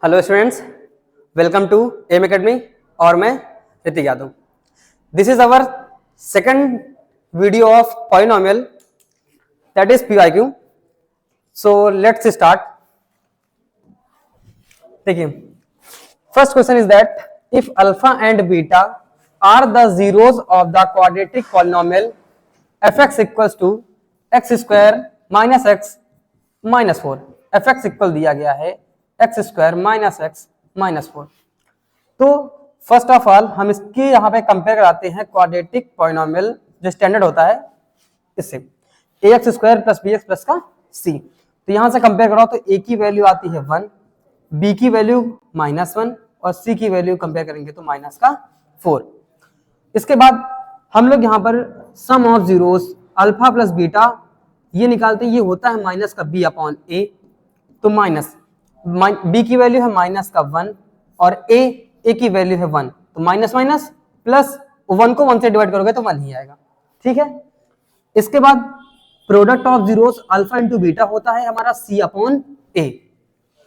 Hello students, welcome to M academy और मैं Hrithik Yadav. This is our second video of polynomial that is PYQ। So let's start. देखिए, first question is that if alpha and beta are the zeros of the quadratic polynomial fx equals to x square minus x minus 4। fx equal दिया गया है x square minus x minus 4। तो first of all हम इसके यहाँ पे compare कराते हैं क्वाड्रेटिक पॉलिनोमियल जो स्टैंडर्ड होता है इससे ax square plus bx plus का c। तो यहाँ से कंपेयर कराओ तो a की वैल्यू आती है 1, b की वैल्यू -1 और c की वैल्यू कंपेयर करेंगे तो माइनस का 4। इसके बाद हम लोग यहाँ पर sum of zeros alpha plus beta ये निकालते हैं, ये होता है माइनस का b अपॉन a। तो माइनस b की वैल्यू है माइनस का 1 और a की वैल्यू है 1, तो माइनस माइनस प्लस 1 को 1 से डिवाइड करोगे तो 1 ही आएगा। ठीक है, इसके बाद product of zeros alpha into beta होता है हमारा c अपॉन a।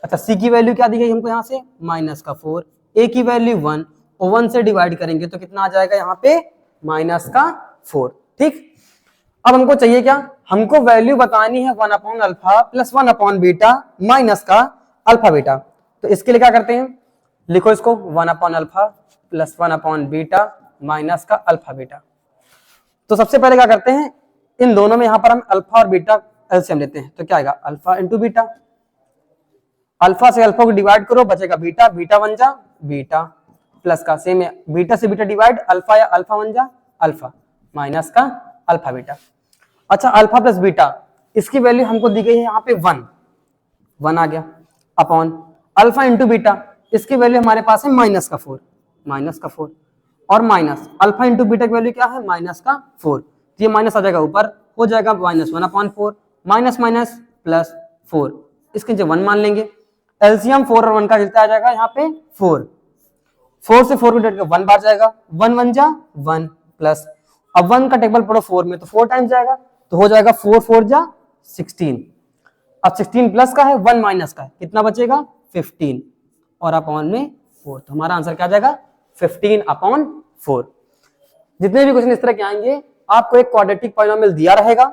अच्छा, c की वैल्यू क्या दी गई हमको यहाँ से माइनस का 4, a की वैल्यू 1 और 1 से डिवाइड करेंगे तो कितना आ जाएगा यहाँ पे माइनस का 4। ठीक, अब हमको चाहिए क्या, हमको वैल्यू बतानी है 1 upon alpha plus 1 upon beta minus का अल्फा बीटा। तो इसके लिए क्या करते हैं, लिखो इसको 1 upon alpha plus 1 upon beta minus का अल्फा बीटा। तो सबसे पहले क्या करते हैं, इन दोनों में यहां पर हम अल्फा और बीटा एलसीएम लेते हैं। तो क्या आएगा अल्फा इंटू बीटा, अल्फा से अल्फा को डिवाइड करो बचेगा बीटा, बीटा वन जा बीटा प्लस का सेम है बीटा से बीटा डिवाइड अल्फा या अल्फा वन जा अल्फा माइनस का अल्फा बीटा। अच्छा, अल्फा प्लस बीटा इसकी वैल्यू हमको दी गई है यहाँ पे 1 आ गया अपॉन अल्फा इंटू बीटा इसकी वैल्यू हमारे पास है माइनस का 4 और माइनस अल्फा इंटू बीटा की वैल्यू क्या है माइनस का 4। तो ये माइनस आ जाएगा ऊपर, हो जाएगा -1 अपॉन 4 माइनस माइनस प्लस 4, इसके नीचे 1 मान लेंगे। एलसीएम 4 और 1 का कितना आ जाएगा यहाँ पे 4 से 4 को डिवाइड कर 1 बार जाएगा, 1 1 जा 1 प्लस अब 1 का टेबल पढ़ो 4 में तो 4 टाइम्स जाएगा तो हो जाएगा 4 4 जा 16। अब 16 प्लस का है 1 माइनस का है कितना बचेगा 15 और अपॉन में 4। तो हमारा आंसर क्या आ जाएगा 15 अपॉन 4। जितने भी क्वेश्चन इस तरह के आएंगे आपको एक क्वाड्रेटिक पॉलिनोमियल दिया रहेगा,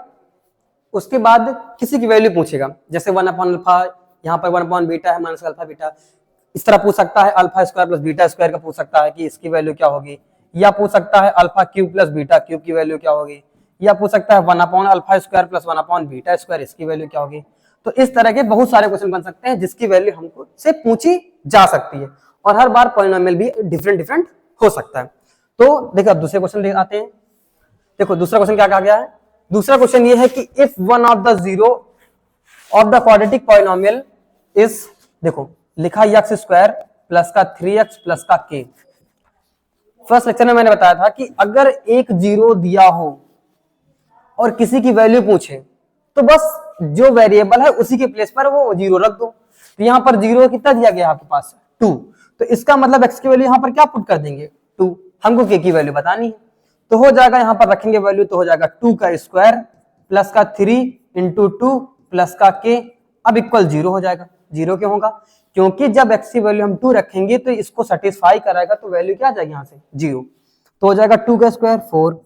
उसके बाद किसी की वैल्यू पूछेगा, जैसे 1 अपॉन अल्फा, यहाँ पर 1 अपॉन बीटा है माइनस अल्फा बीटा, इस तरह पूछ सकता है alpha square plus beta square का पूछ सकता है कि इसकी वैल्यू क्या होगी, या पूछ सकता है alpha cube plus beta cube की वैल्यू क्या होगी, या पूछ सकता है 1 upon alpha square plus 1 upon beta square इसकी वैल्यू क्या होगी। तो इस तरह के बहुत सारे क्वेश्चन बन सकते हैं जिसकी वैल्यू हमको से पूछी जा सकती है और हर बार पॉलिनोमियल भी डिफरेंट हो सकता है। तो देखो अब दूसरे क्वेश्चन आते हैं। देखो दूसरा क्वेश्चन क्या कहा गया है, दूसरा क्वेश्चन ये है कि if one of the zero of the quadratic polynomial is, देखो लिखा एक्स स्क्वायर प्लस का 3x प्लस का k। फर्स्ट लेक्चर में मैंने बताया था कि अगर एक जीरो दिया हो और किसी की वैल्यू पूछे तो बस जो वेरिएबल है उसी के प्लेस पर वो जीरो रख दो। तो यहाँ पर जीरो कितना दिया गया आपके पास 2, तो इसका मतलब x की वैल्यू यहाँ पर क्या पुट कर देंगे 2, हमको k की वैल्यू बतानी है। तो हो जाएगा यहाँ पर रखेंगे वैल्यू तो हो जाएगा 2 का स्क्वायर प्लस का 3 इंटू 2 प्लस का k, अब इक्वल 0 हो जाएगा। 0 क्यों होगा, क्योंकि जब x की वैल्यू हम 2 रखेंगे तो इसको सेटिस्फाई कराएगा तो वैल्यू क्या आ जाएगी यहाँ से 0। तो हो जाएगा 2 का स्क्वायर 4,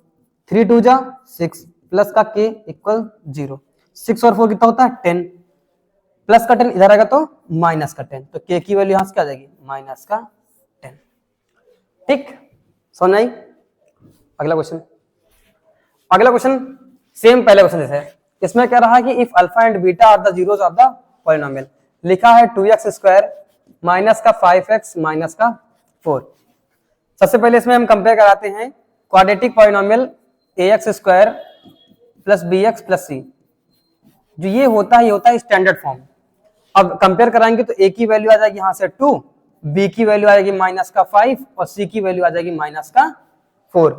3 2 जा 6 प्लस का k इक्वल 0। 6 और 4 कितना होता है 10 प्लस का 10 इधर आएगा तो माइनस का 10, तो k की वैल्यू यहाँ से क्या आ जाएगी माइनस का 10। ठीक, समझ आई। अगला क्वेश्चन सेम पहले क्वेश्चन जैसे है, इसमें कह रहा है कि if alpha and beta are the zeros of the polynomial, लिखा है 2x स्क्वायर माइनस का 5x माइनस का 4। सबसे पहले इसमें हम कंपेयर कराते हैं quadratic polynomial ax square plus bx plus c, जो ये होता है स्टैंडर्ड फॉर्म। अब कंपेयर कराएंगे तो a की वैल्यू आ जाएगी यहाँ से 2, b की वैल्यू आ जाएगी माइनस का 5 और c की वैल्यू आ जाएगी माइनस का 4।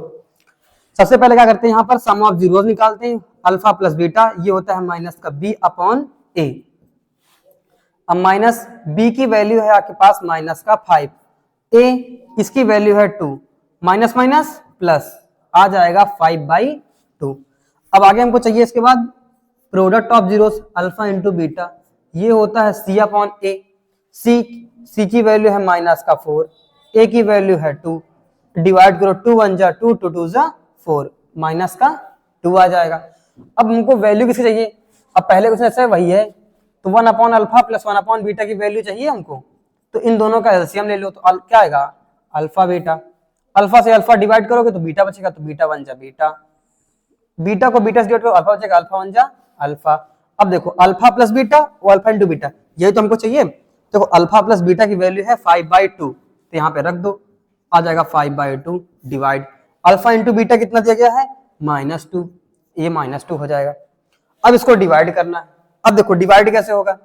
सबसे पहले क्या करते हैं, यहाँ पर सम ऑफ जीरोस निकालते हैं, अल्फा प्लस बीटा ये होता है माइनस का b अपॉन a। अब माइनस b की वैल्यू है आपके पास माइनस का 5, a इसकी वैल्यू है 2, माइनस माइनस प्लस आ जाएगा 5/2। अब आगे हमको चाहिए इसके बाद product of zeros alpha into beta, ये होता है c अपॉन a। सी की वैल्यू है -4, ए की वैल्यू है 2, डिवाइड करो 2 1 जा 2, 2 2 जा 4, -2 आ जाएगा। अब हमको वैल्यू किसकी चाहिए? अब पहले क्वेश्चन ऐसा वही है, तो 1 upon alpha plus 1 upon beta की वैल्यू चाहिए हमको, तो इन दोनों का एलसीएम ले लो, तो क्या आएगा? अल्फा बीटा, अल्फा से अल्फा डिवाइड करोगे तो बीटा बचेगा, तो बीटा 1 जा बीटा, बीटा को बीटा से डिवाइड करो, अल्फा बचेगा, अल्फा 1 जा अल्फा। अब देखो अल्फा प्लस बीटा और अल्फा इंटू बीटा, यही तो हमको चाहिए। देखो अल्फा प्लस बीटा की वैल्यू है 5/2, तो यहाँ पे रख दो, आ जाएगा 5/2 डिवाइड अल्फा इंटू बीटा कितना दिया गया है? -2, ये -2 हो जाएगा। अब इसको डिवाइड करना है। अब देखो डिवाइड कैसे होगा,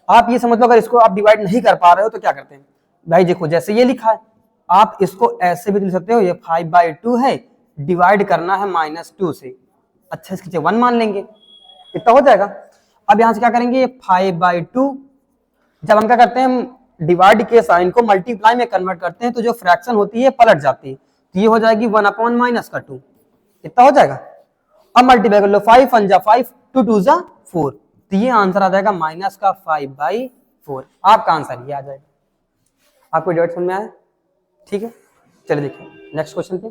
आप ये समझ लो, अगर इसको आप डिवाइड नहीं कर पा रहे हो तो क्या करते हैं भाई, देखो जैसे ये लिखा है, आप इसको ऐसे भी लिख सकते हो, ये 5/2 है, डिवाइड करना है -2 से, अच्छा इसकी 1 मान लेंगे, इतना हो जाएगा। अब यहां से क्या करेंगे, ये 5/2, जब हम क्या करते हैं डिवाइड के साइन को मल्टीप्लाई में कन्वर्ट करते हैं, तो जो फ्रैक्शन होती है पलट जाती है, तो ये हो जाएगी 1 अपॉन -2, इतना हो जाएगा। अब मल्टीप्लाई कर लो, 5 1 जा 5, 2 2 जा 4, तो ये आंसर आ जाएगा -5/4, आपका आंसर ये आ जाएगा। आपको डिवाइड समझ में आया? ठीक है, चलिए देखिए नेक्स्ट क्वेश्चन पे।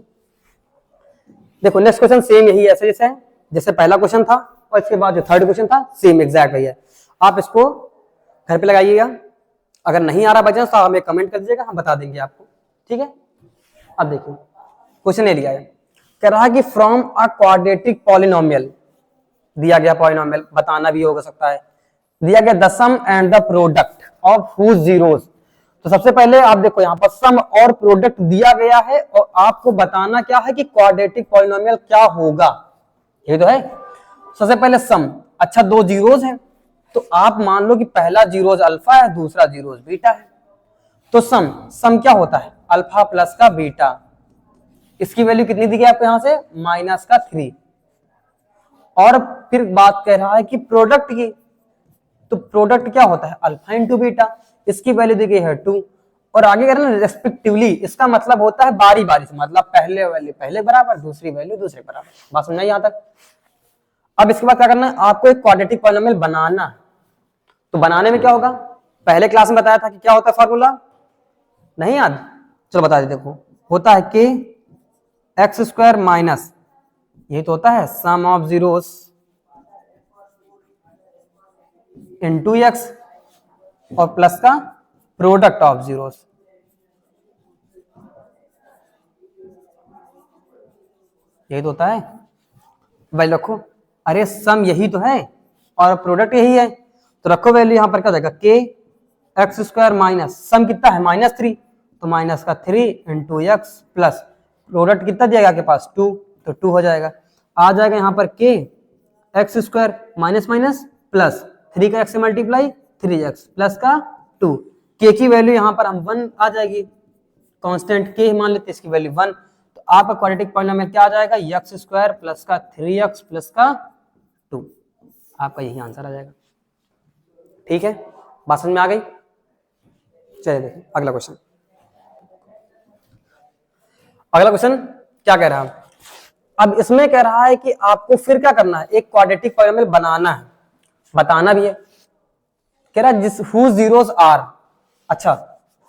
देखो नेक्स्ट क्वेश्चन सेम यही ऐसे जैसे है, जैसे पहला क्वेश्चन था और इसके बाद जो थर्ड क्वेश्चन था सेम एग्जैक्ट वही है। आप इसको घर पे लगाइएगा, अगर नहीं आ रहा बाई चांस तो हमें कमेंट कर दीजिएगा, हम बता देंगे आपको, ठीक है। अब देखिए क्वेश्चन ये लिया है, कह रहा है कि फ्रॉम अ क्वाड्रेटिक पॉलिनोमियल, दिया गया पॉलिनोमियल, बताना भी हो सकता है, दिया गया the sum and the product of whose zeros. तो सबसे पहले आप देखो यहाँ पर सम और प्रोडक्ट दिया गया है, और आपको बताना क्या है कि क्वाड्रेटिक पॉलिनोमियल क्या होगा, ये तो है। सबसे पहले सम, अच्छा दो जीरोस हैं, तो आप मान लो कि पहला जीरोस अल्फा है, दूसरा जीरोस बीटा है, तो सम क्या होता है? अल्फा प्लस का बीटा, इसकी वैल्यू कितनी दी गई आपको यहां से? -3। और फिर बात कह रहा है कि प्रोडक्ट की, तो प्रोडक्ट क्या होता है? अल्फा इंटू बीटा, इसकी वैल्यू दी गई है 2, और आगे कह रहे हैं रेस्पेक्टिवली, इसका मतलब होता है बारी बारी से, मतलब पहले वैल्यू पहले बराबर, दूसरी वैल्यू दूसरे बराबर। बात समझ आई यहां तक? अब इसके बाद क्या करना है, आपको एक क्वाड्रेटिक पॉलिनोमियल बनाना है। तो बनाने में क्या होगा, पहले क्लास में बताया था कि क्या होता है फॉर्मूला, नहीं याद? चलो बता देते। देखो होता है के एक्स स्क्वायर माइनस, ये तो होता है सम ऑफ जीरोस इनटू एक्स, और प्लस का प्रोडक्ट ऑफ जीरोस, यही तो होता है भाई। रखो, अरे सम यही तो है और प्रोडक्ट यही है, तो रखो वैल्यू यहां पर क्या जाएगा, के एक्स स्क्वायर माइनस सम कितना है -3, तो -3 इंटू एक्स प्लस प्रोडक्ट कितना दिया आपके पास 2, तो 2 हो जाएगा। आ जाएगा यहाँ पर के x square minus minus plus 3 का एक्स से मल्टीप्लाई 3x प्लस का 2, के की वैल्यू यहाँ पर हम 1 आ जाएगी, कांस्टेंट के मान लेते इसकी वैल्यू 1, तो आपका क्वाड्रेटिक पॉलिनोमियल क्या आ जाएगा, एक्स स्क्वायर प्लस का 3x प्लस का 2, आपका यही आंसर आ जाएगा। ठीक है, बात समझ में आ गई? चलिए देखिए अगला क्वेश्चन। अगला क्वेश्चन क्या कह रहा है, अब इसमें कह रहा है कि आपको फिर क्या करना है, एक क्वाड्रेटिक पॉलिनोमियल बनाना है, बताना भी है। कह रहा है जिस हुज जीरोस आर, अच्छा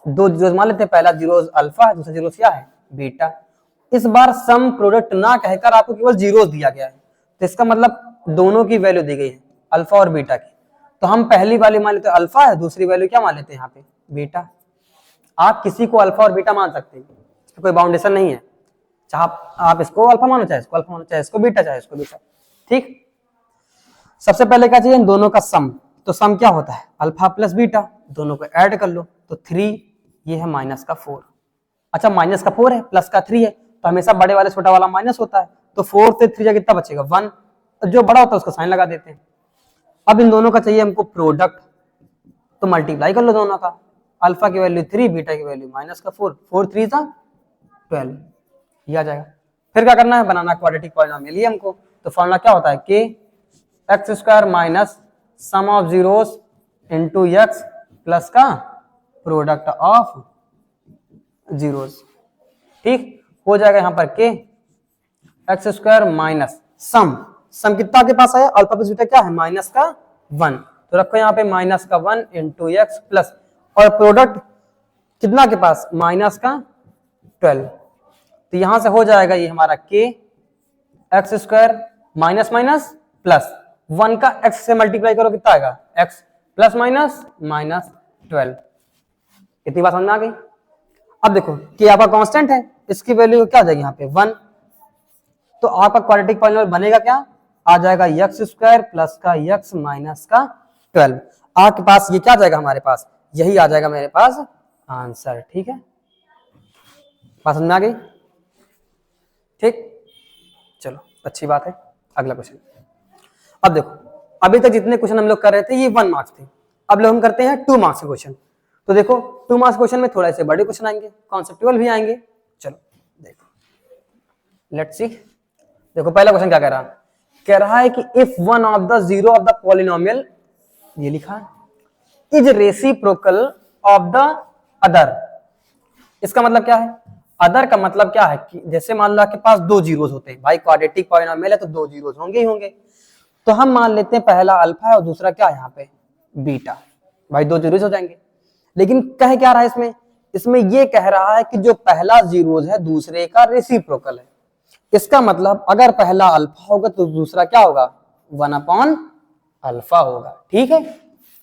दो जीरोस मान लेते हैं, पहला जीरोस अल्फा है, दूसरा जीरोस क्या है बीटा। इस बार सम प्रोडक्ट ना कहकर आपको केवल जीरोस दिया गया है, तो इसका मतलब दोनों की वैल्यू दी गई है अल्फा और बीटा की, तो हम पहली वाली मान लेते हैं अल्फा है, दूसरी वैल्यू क्या मान लेते हैं यहाँ पे बीटा। आप किसी को अल्फा और बीटा मान सकते हैं, इसमें कोई बाउंडेशन नहीं है, चाहे आप इसको अल्फा मानो, चाहे इसको अल्फा मानो, चाहे इसको बीटा, चाहे इसको बीटा। ठीक, सबसे पहले क्या चाहिए, इन दोनों का सम, तो सम क्या होता है अल्फा प्लस बीटा, दोनों को ऐड कर लो, तो 3 ये है -4, अच्छा -4 है प्लस का 3 है, तो हमेशा बड़े वाले छोटा वाला माइनस होता है, तो 4 से 3 कितना बचेगा 1, जो बड़ा होता है उसको साइन लगा देते हैं। अब इन दोनों का चाहिए हमको प्रोडक्ट, तो मल्टीप्लाई कर लो दोनों का, अल्फा की वैल्यू 3, बीटा की वैल्यू -4, 4 3 12, ये आ जाएगा। फिर क्या करना है, बनाना क्वाड्रेटिक पॉलिनोमियल ये हमको, तो फॉर्मूला क्या होता है के x square minus sum of zeros into x plus का प्रोडक्ट ऑफ जीरोस। ठीक, हो जाएगा यहाँ पर के एक्स स्क्वायर माइनस सम कितना आपके पास आया, अल्फा प्लस बीटा क्या है -1, तो रखो यहाँ पे -1 इंटू एक्स प्लस और प्रोडक्ट कितना के पास, माइनस का 12, तो यहां से हो जाएगा ये हमारा k x square minus minus plus 1 का x से मल्टीप्लाई करो कितना आएगा, x प्लस माइनस माइनस 12। इतनी बात समझ में आ गई। अब देखो कि आपका कांस्टेंट है, इसकी वैल्यू क्या आ जाएगी यहाँ पे 1, तो आपका क्वाड्रेटिक पॉलिनोमियल बनेगा क्या, आ जाएगा x स्क्वायर प्लस का x माइनस का 12। आपके पास ये क्या आ जाएगा, हमारे पास यही आ जाएगा मेरे पास आंसर। ठीक है, बात समझ में आ गई। ठीक, चलो अच्छी बात है। अगला क्वेश्चन। अब देखो अभी तक जितने क्वेश्चन हम लोग कर रहे थे ये 1 मार्क्स थे, अब लोग हम करते हैं 2 मार्क्स के क्वेश्चन। तो देखो 2 मार्क्स क्वेश्चन में थोड़ा से बड़े क्वेश्चन आएंगे, कॉन्सेप्चुअल भी आएंगे। चलो देखो, लेट्स सी। देखो पहला क्वेश्चन क्या कह रहा है कि if one of the zero of the polynomial, ये लिखा है, is reciprocal of the other. इसका मतलब क्या है, अदर का मतलब क्या है कि जैसे मान लो आपके पास 2 जीरोस होते हैं, भाई क्वाड्रेटिक पॉलिनोमियल है तो 2 जीरोस होंगे ही होंगे। तो हम मान लेते हैं पहला अल्फा है और दूसरा क्या है यहाँ पे बीटा, भाई 2 जीरोस हो जाएंगे। लेकिन कह क्या रहा है इसमें ये कह रहा है कि जो पहला जीरोस है दूसरे का रेसिप्रोकल है। इसका मतलब अगर पहला अल्फा होगा तो दूसरा क्या होगा, 1 अपॉन अल्फा होगा। ठीक है,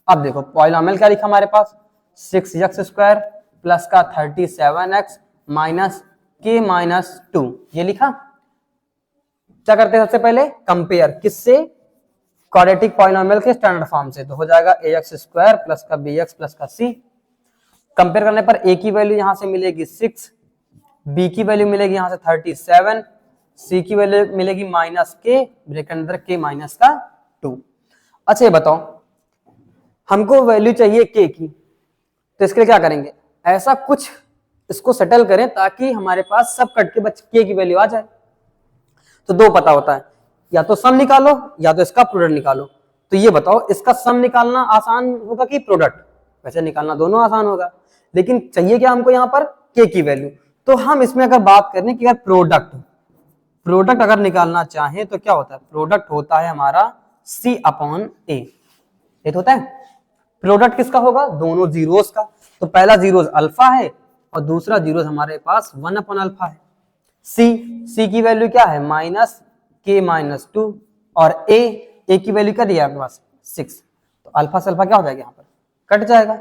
अब देखो पॉलिनोमियल क्या लिखा हमारे पास, 6x स्क्वायर प्लस का 37x माइनस k माइनस 2, ये लिखा। क्या करते हैं सबसे पहले, कंपेयर किससे, क्वाड्रेटिक पॉलिनोमियल के स्टैंडर्ड फॉर्म से, तो हो जाएगा ax स्क्वायर प्लस का bx प्लस का c। कंपेयर करने पर a की वैल्यू यहां से मिलेगी 6, b की वैल्यू मिलेगी यहां से 37, c की वैल्यू मिलेगी माइनस k, ब्रैकेट अंदर k माइनस का 2। अच्छा ये बताओ, हमको वैल्यू चाहिए k की, तो इसके लिए क्या करेंगे, ऐसा कुछ इसको सेटल करें ताकि हमारे पास सब कट के बच k की वैल्यू आ जाए। तो 2 पता होता है, या तो सम निकालो या तो इसका प्रोडक्ट निकालो। तो ये बताओ इसका सम निकालना आसान होगा कि प्रोडक्ट, वैसे निकालना दोनों आसान होगा, लेकिन चाहिए क्या हमको यहाँ पर k की वैल्यू। तो हम इसमें अगर बात करें कि अगर प्रोडक्ट अगर निकालना चाहें तो क्या होता है, प्रोडक्ट होता है हमारा c अपॉन a। ये होता है प्रोडक्ट किसका होगा, दोनों जीरोस का। तो पहला जीरोस अल्फा है और दूसरा जीरोस हमारे पास 1 अपॉन अल्फा है। c की वैल्यू क्या है, माइनस k माइनस 2, और a की वैल्यू क्या दिया आपके पास 6। तो अल्फा से अल्फा क्या हो जाएगा, यहाँ पर कट जाएगा।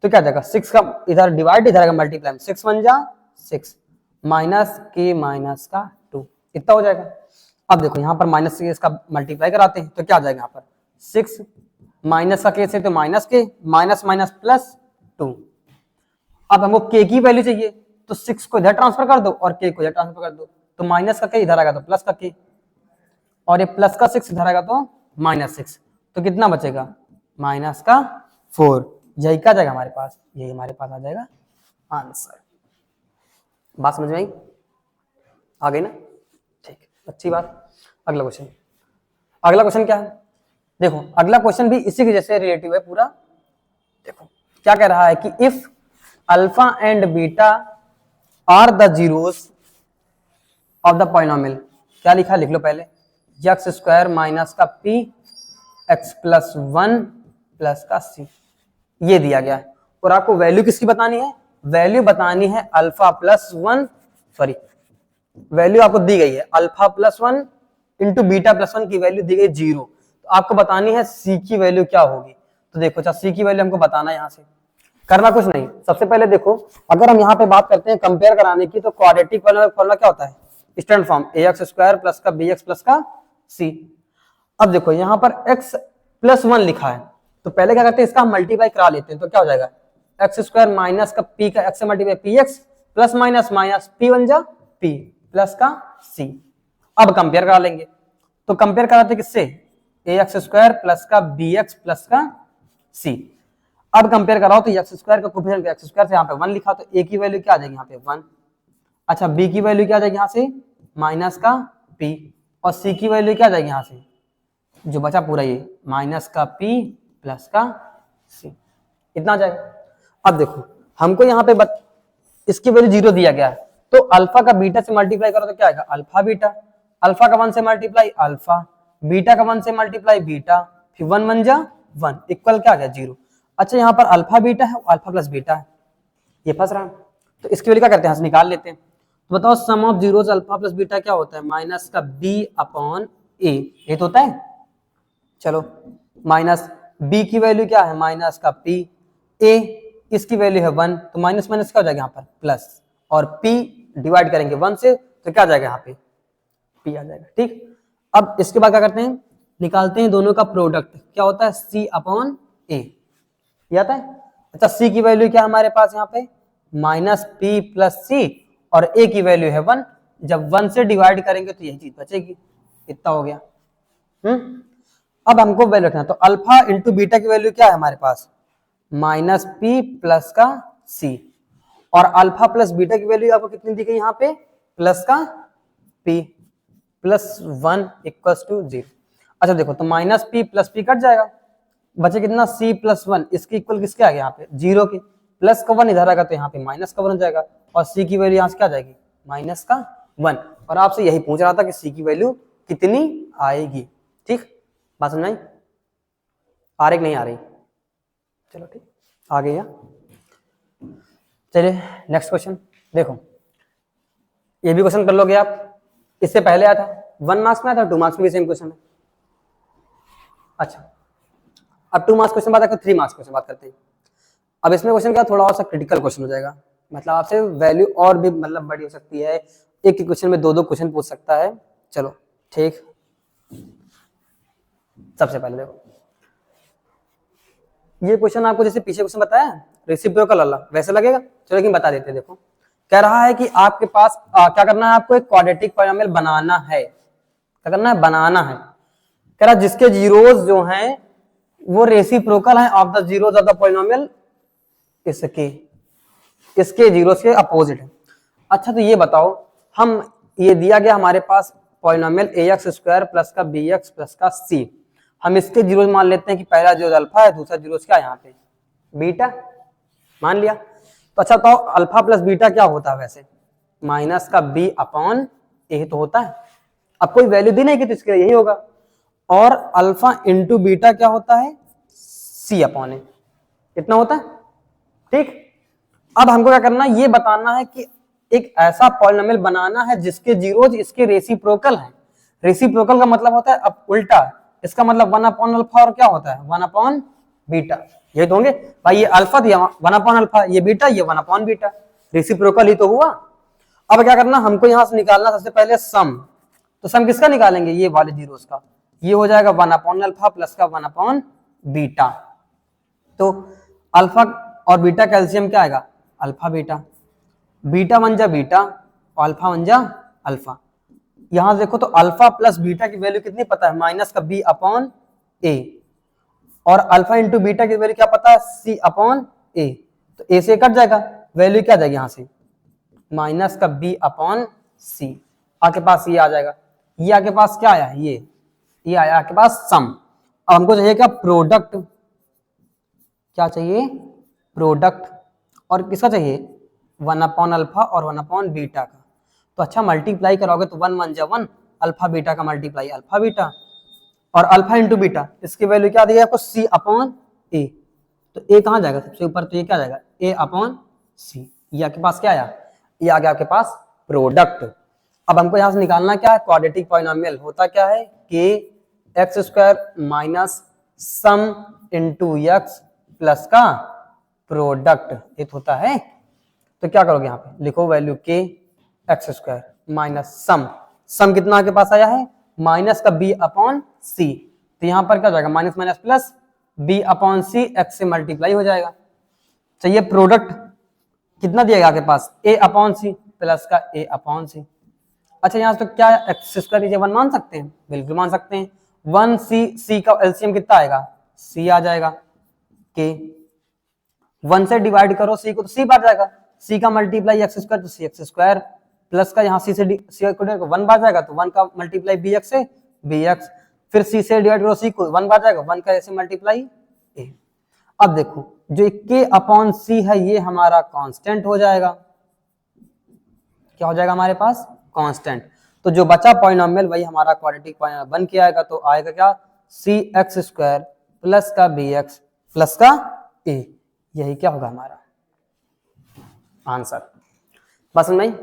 तो क्या जाएगा, 6 का इधर डिवाइड इधर मल्टीप्लाई, 6 1 जा 6 माइनस k माइनस का 2, इतना हो जाएगा। अब देखो यहाँ पर माइनस से इसका मल्टीप्लाई कराते हैं तो क्या आ जाएगा, यहाँ पर 6 माइनस का k से तो minus k, minus minus plus 2। अब हमको k की वैल्यू चाहिए तो 6 को इधर ट्रांसफर कर दो और k को इधर ट्रांसफर कर दो, तो माइनस का k इधर आएगा तो प्लस का k, और ये प्लस का 6 इधर आएगा तो माइनस 6, तो कितना बचेगा, माइनस का 4। यही क्या जाएगा हमारे पास, यही हमारे पास आ जाएगा आंसर। बात समझ में आई, आ गई ना, ठीक, अच्छी बात। अगला क्वेश्चन क्या है, देखो अगला क्वेश्चन भी इसी के जैसे रिलेटिव है पूरा। देखो क्या कह रहा है कि if alpha and beta are the zeros of the polynomial, क्या लिखा लिख लो पहले, एक्स स्क्वायर माइनस का p x प्लस 1 प्लस का c, ये दिया गया है। और आपको वैल्यू किसकी बतानी है, वैल्यू बतानी है अल्फा प्लस 1, सॉरी वैल्यू आपको दी गई है alpha plus 1 into beta plus 1 की वैल्यू दी गई 0, तो आपको बतानी है c की वैल्यू क्या होगी। तो देखो अच्छा c की वैल्यू हमको बताना है, यहाँ से करना कुछ नहीं। सबसे पहले देखो अगर हम यहाँ पे बात करते हैं कंपेयर कराने की, तो क्वाड्रेटिक फॉर्मूला क्या होता है, standard form ax square plus का bx प्लस का c। अब देखो यहाँ पर x प्लस 1 लिखा है, तो पहले क्या करते हैं इसका हम मल्टीप्लाई करा लेते हैं, तो क्या हो जाएगा एक्स स्क्वायर माइनस का p का x से multiply px plus minus minus p बन जा p प्लस का c। अब कंपेयर करा लेंगे, तो कंपेयर कराते किससे, ax स्क्वायर प्लस का bx प्लस का c। अब कंपेयर कराओ तो एक्स स्क्वायर का कोफिशिएंट एक्स स्क्वायर से यहाँ पे 1 लिखा, तो a की वैल्यू क्या आ जाएगी यहाँ पे 1। अच्छा b की वैल्यू क्या आ जाएगी यहाँ से माइनस का p, और c की वैल्यू क्या आ जाएगी यहाँ से, जो बचा पूरा ये माइनस का p प्लस का c, इतना आ जाएगा। अब देखो हमको यहाँ पे इसकी वैल्यू 0 दिया गया है, तो अल्फा का बीटा से मल्टीप्लाई करो तो क्या आएगा अल्फा बीटा, अल्फा का 1 से मल्टीप्लाई अल्फा, बीटा का 1 से मल्टीप्लाई बीटा, फिर 1 1 जा 1 इक्वल क्या आ गया 0। अच्छा यहाँ पर अल्फा बीटा है, अल्फा प्लस बीटा है, ये फंस रहा है। तो इसकी वैल्यू क्या करते हैं, निकाल लेते हैं। तो बताओ sum of zeros alpha plus beta क्या होता है, माइनस का बी अपॉन ए, ये तो होता है। चलो माइनस बी की वैल्यू क्या है, माइनस का पी, ए इसकी वैल्यू है 1, तो माइनस माइनस क्या हो जाएगा यहाँ पर प्लस, और पी डिवाइड करेंगे 1 से तो क्या आ जाएगा यहाँ पे पी आ जाएगा। ठीक, अब इसके बाद क्या करते हैं, निकालते हैं दोनों का प्रोडक्ट, क्या होता है सी अपॉन ए, ये आता है। अच्छा सी की वैल्यू क्या है हमारे पास यहाँ पे, माइनस पी प्लस सी, और ए की वैल्यू है 1, जब 1 से डिवाइड करेंगे तो यही चीज बचेगी, इतना हो गया। अब हमको वैल्यू रखना, तो अल्फा इंटू बीटा की वैल्यू क्या है हमारे पास, माइनस पी प्लस का सी, और अल्फा प्लस बीटा की वैल्यू आपको कितनी दी गई यहाँ पे, प्लस का पी प्लस 1 इक्वल्स टू 0। अच्छा देखो तो minus P plus P cut जाएगा, बचे कितना सी प्लस 1, इसकी इक्वल किसके आ गया यहाँ पे 0 के, प्लस का 1 इधर आएगा तो यहाँ पे माइनस का 1 हो जाएगा, और सी की वैल्यू यहाँ से क्या जाएगी माइनस का 1। और आपसे यही पूछ रहा था कि सी की वैल्यू कितनी आएगी। ठीक, बात समझ आई, आ रही नहीं आ रही, चलो ठीक आ गई। चलिए नेक्स्ट क्वेश्चन देखो, ये भी क्वेश्चन कर लोगे आप, इससे पहले आया था 1 मार्क्स में आया था, 2 मार्क्स में भी सेम क्वेश्चन है। अच्छा अब 2 मार्क्स क्वेश्चन बात करते हैं, 3 मार्क्स क्वेश्चन बात करते हैं। अब इसमें क्वेश्चन क्या थोड़ा और सा क्रिटिकल क्वेश्चन हो जाएगा, मतलब आपसे वैल्यू और भी मतलब बड़ी हो सकती है, एक ही क्वेश्चन में 2-2 क्वेश्चन पूछ सकता है। चलो ठीक, सबसे पहले देखो ये क्वेश्चन आपको जैसे पीछे क्वेश्चन बताया रेसिप्रोकल वाला वैसे लगेगा, चलो लेकिन बता देते हैं। देखो कह रहा है कि आपके पास क्या करना है, आपको एक क्वाड्रेटिक पॉलिनोमियल बनाना है, क्या करना है बनाना है, कह रहा जिसके जीरोस जो हैं वो रेसिप्रोकल हैं of the zeros of the polynomial इसके जीरोस के अपोजिट है। अच्छा तो ये बताओ, हम ये दिया गया हमारे पास पॉलिनोमियल ax² प्लस का bx प्लस का c, हम इसके जीरोस मान लेते हैं कि पहला जीरो अल्फा है, दूसरा जीरो क्या है यहाँ पे बीटा, मान लिया। तो अच्छा तो अल्फा प्लस बीटा क्या होता है वैसे, माइनस का b अपॉन ए तो होता है। अब कोई वैल्यू दी नहीं कि तो इसके लिए यही होगा, और अल्फा इंटू बीटा क्या होता है सी अपॉन ए, इतना होता है। ठीक, अब हमको क्या करना है, ये बताना है कि एक ऐसा पॉलिनोमियल बनाना है जिसके जीरोज इसके रेसिप्रोकल हैं। रेसिप्रोकल का मतलब होता है अब उल्टा, इसका मतलब 1 अपॉन अल्फा और क्या होता है 1 अपॉन बीटा, ये तो होंगे भाई, ये अल्फा दिया 1 अपॉन अल्फा, ये बीटा ये 1 अपॉन बीटा, रेसिप्रोकल ही तो हुआ। अब क्या करना हमको यहां से निकालना सबसे पहले सम, तो सम किसका निकालेंगे ये वाले जीरोस का, ये हो जाएगा 1 अपॉन अल्फा प्लस का 1 अपॉन बीटा। तो अल्फा और बीटा का एलसीएम क्या आएगा अल्फा बीटा, बीटा 1 जा बीटा और अल्फा 1 जा अल्फा। यहां देखो तो अल्फा प्लस बीटा की वैल्यू कितनी पता है, माइनस का बी अपॉन ए, और अल्फा इंटू बीटा की वैल्यू क्या पता है सी अपॉन ए, तो ए से कट जाएगा, वैल्यू क्या जाएगी यहां से माइनस का बी अपॉन सी, आपके पास ये आ जाएगा। ये आपके पास क्या आया ये आया आपके पास सम। अब हमको चाहिए क्या प्रोडक्ट, क्या चाहिए प्रोडक्ट, और किसका चाहिए 1 अपॉन अल्फा और 1 अपॉन बीटा का। तो अच्छा मल्टीप्लाई करोगे तो 1 1 जा 1, अल्फा बीटा का मल्टीप्लाई अल्फा बीटा, और अल्फा इंटू बीटा इसकी वैल्यू क्या दी आपको सी अपॉन ए, तो ए कहाँ जाएगा सबसे ऊपर, तो ये क्या जाएगा ए अपॉन सी, ये आपके पास क्या आया ये आ गया आपके पास प्रोडक्ट। अब हमको यहां से निकालना क्या है, क्वाड्रेटिक पॉलिनोमियल होता क्या है कि x² minus sum into x plus का प्रोडक्ट, ये होता है। तो क्या करोगे यहाँ पे लिखो वैल्यू के x² माइनस सम कितना आपके पास आया है माइनस का b अपॉन सी, तो यहाँ पर क्या हो जाएगा minus minus plus b upon c x से मल्टीप्लाई हो जाएगा। चाहिए प्रोडक्ट, कितना दिएगा आपके पास a अपॉन सी प्लस का a अपॉन सी। अच्छा यहाँ तो क्या x² 1 मान सकते हैं, बिल्कुल मान सकते हैं। 1 c का एलसीएम कितना आएगा c आ जाएगा, के 1 से डिवाइड करो c को तो c बाहर जाएगा, c का मल्टीप्लाई x² तो cx² प्लस का यहाँ c से c को 1 बाहर जाएगा, तो 1 का मल्टीप्लाई bx से bx, फिर c से डिवाइड करो c को 1 बाहर जाएगा, 1 का ऐसे मल्टीप्लाई a। अब देखो जो k अपॉन c है ये हमारा कांस्टेंट हो जाएगा, क्या हो जाएगा हमारे पास कांस्टेंट। तो जो बचा पॉलिनोमियल वही हमारा क्वाड्रेटिक पॉलिनोमियल बन के आएगा, तो आएगा क्या cx² प्लस का bx प्लस का ए, यही क्या होगा हमारा आंसर। बात समझ में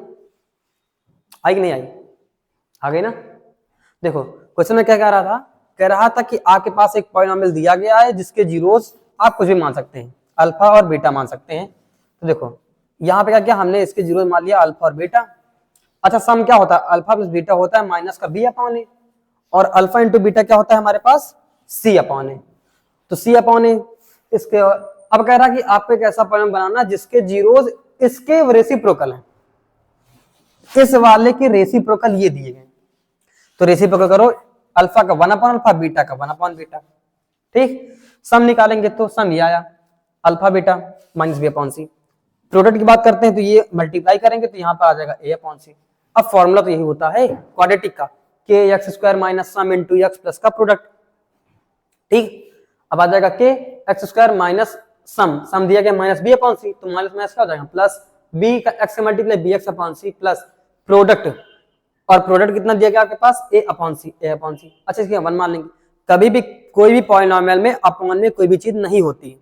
आई कि नहीं आई? आ गई ना? देखो क्वेश्चन में क्या कह रहा था, कह रहा था कि आपके पास एक पॉलिनोमियल दिया गया है जिसके जीरोस आप कुछ भी मान सकते हैं, अल्फा और बीटा मान सकते हैं। तो देखो यहाँ पे क्या किया हमने, इसके जीरो मान लिया अल्फा और बीटा। अच्छा सम क्या होता है, अल्फा प्लस बीटा होता है माइनस का बी अपॉन ए, और अल्फा इंटू बीटा क्या होता है हमारे पास, सी अपॉन ए। तो सी अपॉन ए इसके, अब कह रहा है कि आपको एक ऐसा पॉलिनोमियल बनाना जिसके जीरोस इसके रेसिप्रोकल हैं, इस वाले के रेसिप्रोकल ये दिए गए। तो रेसिप्रोकल करो, अल्फा का 1 अपॉन अल्फा, बीटा का 1 अपॉन बीटा। ठीक, सम निकालेंगे तो सम ये आया alpha beta minus b upon c. Product की बात करते हैं तो ये मल्टीप्लाई करेंगे तो यहाँ पर आ जाएगा ए अपॉन सी। अब फॉर्मूला तो यही होता है क्वाड्रेटिक का, के x square minus sum into x plus का प्रोडक्ट। ठीक, अब आ जाएगा के एक्स स्क्वायर माइनस सम दिया गया माइनस बी अपॉन सी, तो माइनस माइनस क्या हो जाएगा प्लस, बी का एक्स से मल्टीप्लाई बी एक्स अपॉन सी प्लस प्रोडक्ट, और प्रोडक्ट कितना दिया गया आपके पास ए अपॉन सी, ए अपॉन सी। अच्छा इसके 1 मान लेंगे, कभी भी कोई भी पॉलिनोमियल में अपॉन में कोई भी चीज नहीं होती,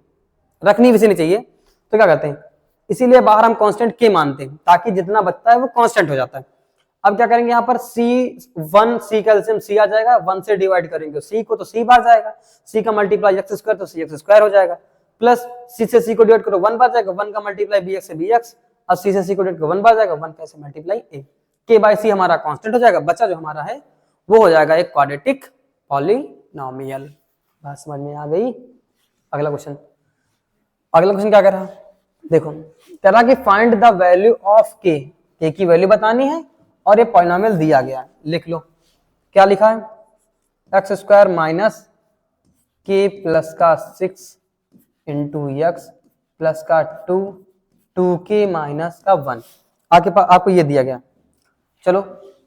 रखनी वैसे नहीं चाहिए, तो क्या करते हैं, इसीलिए बाहर हम कांस्टेंट के मानते हैं ताकि जितना बचता है वो कांस्टेंट हो जाता है। अब क्या करेंगे यहाँ पर c1 c का एलसीएम c आ जाएगा, 1 से डिवाइड करेंगे c को तो c बार जाएगा, c का मल्टीप्लाई एक्स स्क्वायर तो c एक्स स्क्वायर हो जाएगा, प्लस c से c को डिवाइड करो 1 बार जाएगा, 1 का मल्टीप्लाई bx से bx, अब c से c को डिवाइड करो 1 बार जाएगा, 1 का से मल्टीप्लाई a, k बाय c हमारा कांस्टेंट हो जाएगा, बचा जो हमारा है वो हो जाएगा एक क्वाड्रेटिक पॉलिनोमियल। बात समझ में आ गई? अगला क्वेश्चन, अगला क्वेश्चन क्या कर रहा, देखो कह रहा कि फाइंड द वैल्यू ऑफ के की वैल्यू बतानी है और ये पॉलिनोमियल दिया गया है, लिख लो क्या लिखा है, एक्स स्क्वायर माइनस के प्लस का 6 इंटू एक्स प्लस का 2 के माइनस का 1, आपके पास आपको ये दिया गया। चलो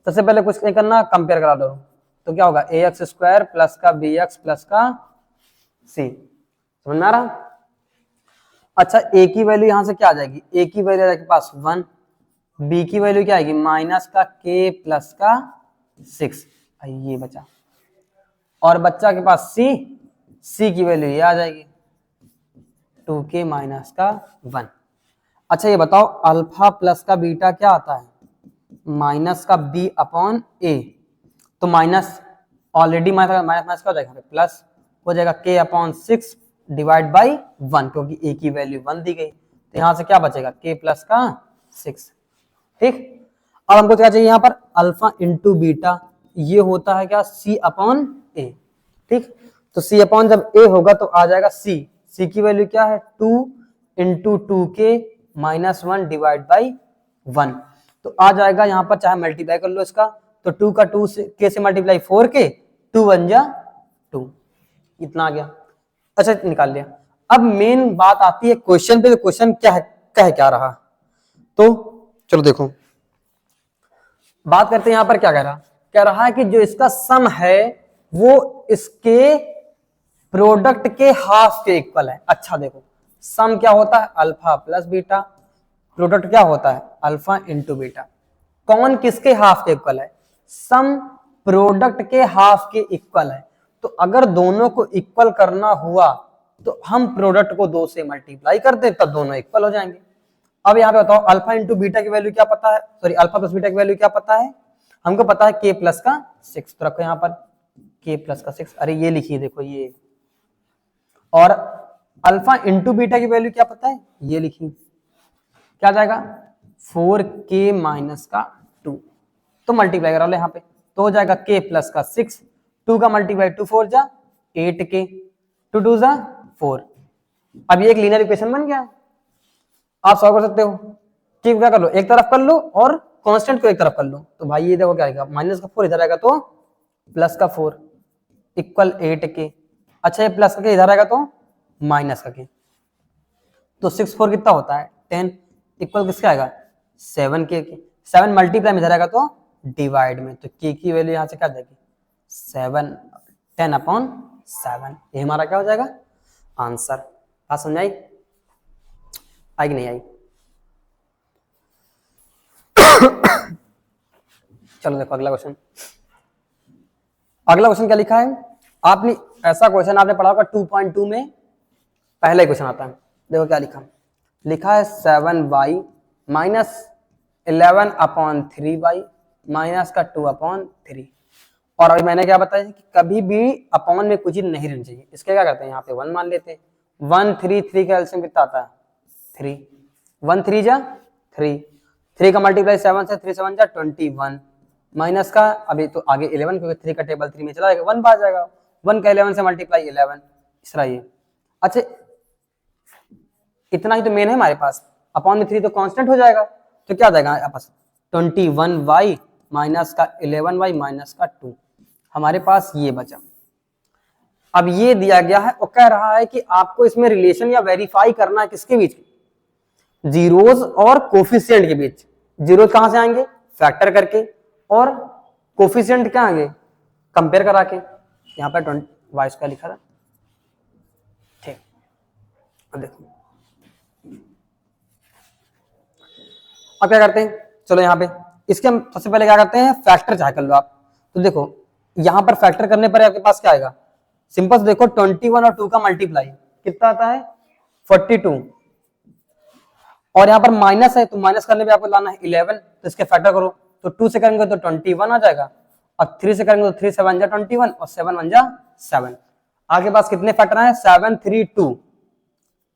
सबसे पहले कुछ नहीं करना, कंपेयर करा दो, तो क्या होगा ए एक्स स्क्वायर प्लस का बी एक्स प्लस का सी, समझ में आ रहा? अच्छा ए की वैल्यू यहां से क्या आ जाएगी, ए की वैल्यू आपके पास 1, बी की वैल्यू क्या आएगी माइनस का के प्लस का 6, ये बचा, और बच्चा के पास सी की वैल्यू ये आ जाएगी 2k माइनस का 1। अच्छा ये बताओ अल्फा प्लस का बीटा क्या आता है, माइनस का b अपॉन ए, तो माइनस ऑलरेडी माइनस माइनस क्या हो जाएगा प्लस हो जाएगा k अपॉन 6 डिवाइड बाई 1, क्योंकि a की वैल्यू 1 दी गई, तो यहां से क्या बचेगा k प्लस का 6। ठीक, अब हमको क्या चाहिए यहाँ पर अल्फा इंटू बीटा, ये होता है क्या c अपॉन ए। ठीक, तो c अपॉन जब a होगा तो आ जाएगा c की वैल्यू क्या है 2 into 2k minus 1 divide by 1, तो आ जाएगा यहाँ पर, चाहे मल्टीप्लाई कर लो इसका, तो 2 का 2 से k से मल्टीप्लाई 4k, 2 1 जा 2, इतना आ गया। अच्छा निकाल लिया। अब मेन बात आती है क्वेश्चन पे, तो क्वेश्चन क्या है, कह क्या रहा, तो चलो देखो बात करते हैं। यहां पर क्या कह रहा है कि जो इसका सम है वो इसके प्रोडक्ट के हाफ के इक्वल है। अच्छा देखो सम क्या होता है अल्फा प्लस बीटा, प्रोडक्ट क्या होता है अल्फा इंटू बीटा, कौन किसके हाफ के इक्वल है, सम प्रोडक्ट के हाफ के इक्वल है। तो अगर दोनों को इक्वल करना हुआ तो हम प्रोडक्ट को 2 से मल्टीप्लाई कर दें, तब दोनों इक्वल हो जाएंगे। अब यहाँ पे बताओ अल्फा इंटू बीटा की वैल्यू क्या पता है, सॉरी अल्फा प्लस बीटा की वैल्यू क्या पता है, हमको पता है के प्लस का 6, तो रखो यहाँ पर के प्लस का 6, अरे ये लिखिए देखो ये, और अल्फा इंटू बीटा की वैल्यू क्या पता है, ये लिखिए क्या जाएगा 4k माइनस का 2, तो मल्टीप्लाई करा लो यहाँ पे, तो हो जाएगा k प्लस का 6, 2 का मल्टीप्लाई 2 4 जा 8k, 2 2 जा 4। अब ये एक लीनियर इक्वेशन बन गया, आप सॉल्व कर सकते हो। ठीक, क्या कर लो एक तरफ कर लो और कांस्टेंट को एक तरफ कर लो, तो भाई ये देखो क्या आएगा माइनस का 4 इधर आएगा तो प्लस का 4 इक्वल 8k। अच्छा ये प्लस का के इधर आएगा तो माइनस का के, तो 6 4 कितना होता है 10 इक्वल किसका आएगा 7k, 7 मल्टीप्लाई में इधर आएगा तो डिवाइड में, तो k की वैल्यू यहां से क्या जाएगी 7 10 अपॉन 7, ये हमारा क्या हो जाएगा आंसर। बात समझाई आई कि नहीं आई? चलो देखो अगला क्वेश्चन, अगला क्वेश्चन क्या लिखा है आपने, ऐसा क्वेश्चन आपने पढ़ा होगा 2.2 में पहला क्वेश्चन आता है, देखो क्या लिखा, लिखा है 7y माइनस 11/3y माइनस का 2/3। और अभी मैंने क्या बताया कि कभी भी अपॉन में कुछ नहीं रहनी चाहिए। इसके क्या करते हैं, यहाँ पे 1 मान लेते हैं। 1 3 3 का एलसीएम कितना आता है 3, 1 3 जा 3, 3 का मल्टीप्लाई 7 से 3 7 जा 21 माइनस का अभी तो आगे 11 क्योंकि 3 का टेबल 3 में चला जाएगा 1 बाहर जाएगा, 1 का 11 से मल्टीप्लाई 11 इस तरह ये। अच्छा इतना ही तो मेन है हमारे पास, अपॉन में 3 तो कांस्टेंट हो जाएगा, तो क्या आ जाएगा आपस 21y माइनस का 11y माइनस का 2, हमारे पास ये बचा। अब ये दिया गया है और कह रहा है कि आपको इसमें रिलेशन या वेरीफाई करना है किसके बीच, जीरोस और कोफिशिएंट के बीच। जीरोस कहां से आएंगे, फैक्टर करके, और कोफिशिएंट क्या आएंगे, कंपेयर करा के। यहां पर 20y का लिखा था, ठीक। अब देखो अब क्या करते हैं, चलो यहाँ पे इसके हम सबसे पहले क्या करते हैं, फैक्टर चाहे कर लो आप। तो देखो यहां पर फैक्टर करने पर आपके पास क्या आएगा, सिंपल से देखो 21 और 2 का मल्टीप्लाई कितना आता है 42, और यहाँ पर माइनस है तो माइनस करने पे आपको लाना है 11, तो इसके फैक्टर करो, तो 2 से करेंगे तो 21 आ जाएगा, और 3 से करेंगे तो 3 7 जा 21 और 7 1 जा 7। आगे पास कितने फैक्टर आए 7 3 2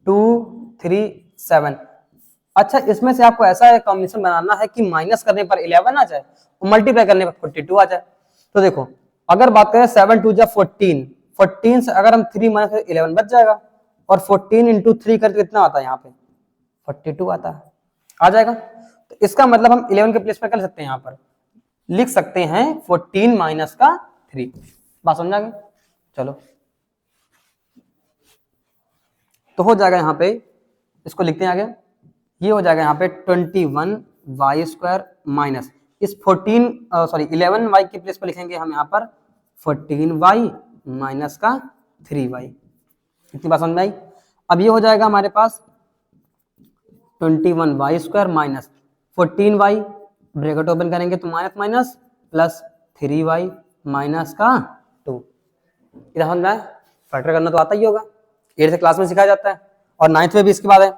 2 3 7। अच्छा इसमें से आपको ऐसा एक कॉम्बिनेशन बनाना है कि माइनस करने पर 11 आ जाए और मल्टीप्लाई करने पर 42 आ जाए। तो देखो अगर बात करें 7 2 जा 14, 14 से अगर हम 3 माइनस करें 11 बच जाएगा, और 14 इंटू 3 करके कितना आता है यहाँ पे 42 आता है, आ जाएगा। तो इसका मतलब हम 11 के प्लेस पे कर सकते हैं, यहाँ पर लिख सकते हैं 14 माइनस का 3। बात समझ आ गई, चलो तो हो जाएगा यहाँ पे, इसको लिखते हैं आगे, ये हो जाएगा यहाँ पे 21y स्क्वायर माइनस इस 11y के प्लेस पर लिखेंगे हम यहाँ पर 14y माइनस का 3y। इतनी बात समझ में आई। अब ये हो जाएगा हमारे पास 21y square minus 14y, bracket open करेंगे तो minus minus plus 3y minus का 2। इधर समझ में आया, फैक्टर करना तो आता ही होगा, 8th से क्लास में सिखाया जाता है, और 9th में भी इसके बाद है।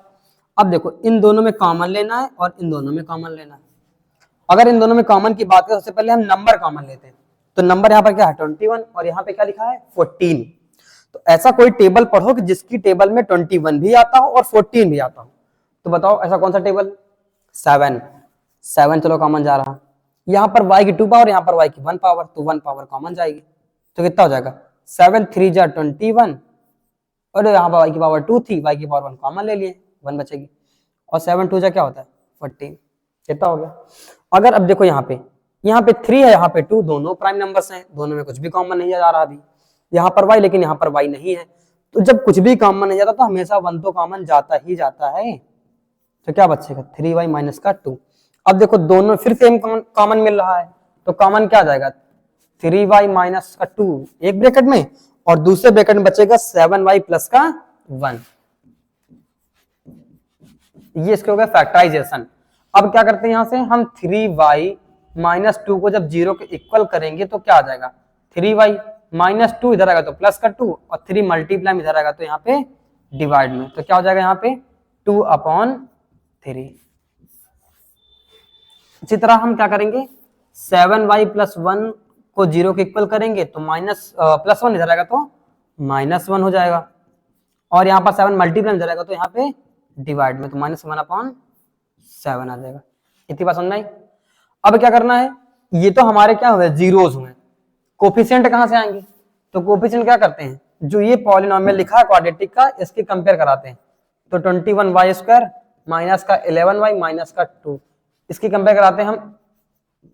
अब देखो इन दोनों में कॉमन लेना है और इन दोनों में कॉमन लेना है। अगर इन दोनों में कॉमन की बात करें सबसे पहले हम नंबर कॉमन लेते हैं, तो नंबर यहाँ पर क्या है 21 और यहाँ पे क्या लिखा है 14। तो ऐसा कोई टेबल पढ़ो कि जिसकी टेबल में 21 भी आता हो और 14 भी आता हो, तो बताओ ऐसा कौन सा टेबल, 7 चलो कॉमन जा रहा, यहाँ पर y की 2 पावर यहाँ पर y की 1 पावर, तो 1 पावर कॉमन जाएगी, तो कितना हो जाएगा 7 3 जा 21, और यहाँ पर y की पावर 2 थी, y की पावर 1 कॉमन ले लिए 1 बचेगी, और 7 2 जा क्या होता है 14, कितना हो गया। अगर अब देखो यहाँ पे 3 है, यहाँ पे 2, दोनों प्राइम नंबर्स हैं, दोनों में कुछ भी कॉमन नहीं जा रहा अभी, यहाँ पर y लेकिन यहाँ पर y नहीं है, तो जब कुछ भी कॉमन नहीं जाता तो हमेशा 1 तो कॉमन जाता ही जाता है, तो क्या बचेगा 3y माइनस का 2। अब देखो दोनों फिर सेम कॉमन मिल रहा है, तो कॉमन क्या आ जाएगा 3y माइनस का 2 एक ब्रैकेट में, और दूसरे ब्रैकेट में बचेगा 7y प्लस का 1। ये इसके हो गया फैक्टराइजेशन। अब क्या करते हैं यहां से हम 3y माइनस 2 को जब 0 के इक्वल करेंगे तो क्या आ जाएगा 3y माइनस 2 इधर आएगा तो प्लस का 2, और 3 मल्टीप्लाई में इधर आएगा तो यहाँ पे डिवाइड में, तो क्या हो जाएगा यहाँ पे 2/3। इसी तरह हम क्या करेंगे 7y प्लस 1 को 0 के इक्वल करेंगे तो माइनस प्लस 1 इधर आएगा तो -1 हो जाएगा, और यहाँ पर 7 मल्टीप्लाई में इधर आएगा तो यहाँ पे डिवाइड में, तो -1/7 आ जाएगा। इतनी बात समझ में आई। अब क्या करना है, ये तो हमारे क्या हुए जीरोस हुए, कोफिशिएंट कहां से आएंगे, तो कोफिशिएंट क्या करते हैं, जो ये पॉलिनोमियल लिखा है क्वाड्रेटिक का इसके कंपेयर कराते हैं, तो 21y स्क्वायर माइनस का 11y माइनस का 2 इसकी कंपेयर कराते हैं हम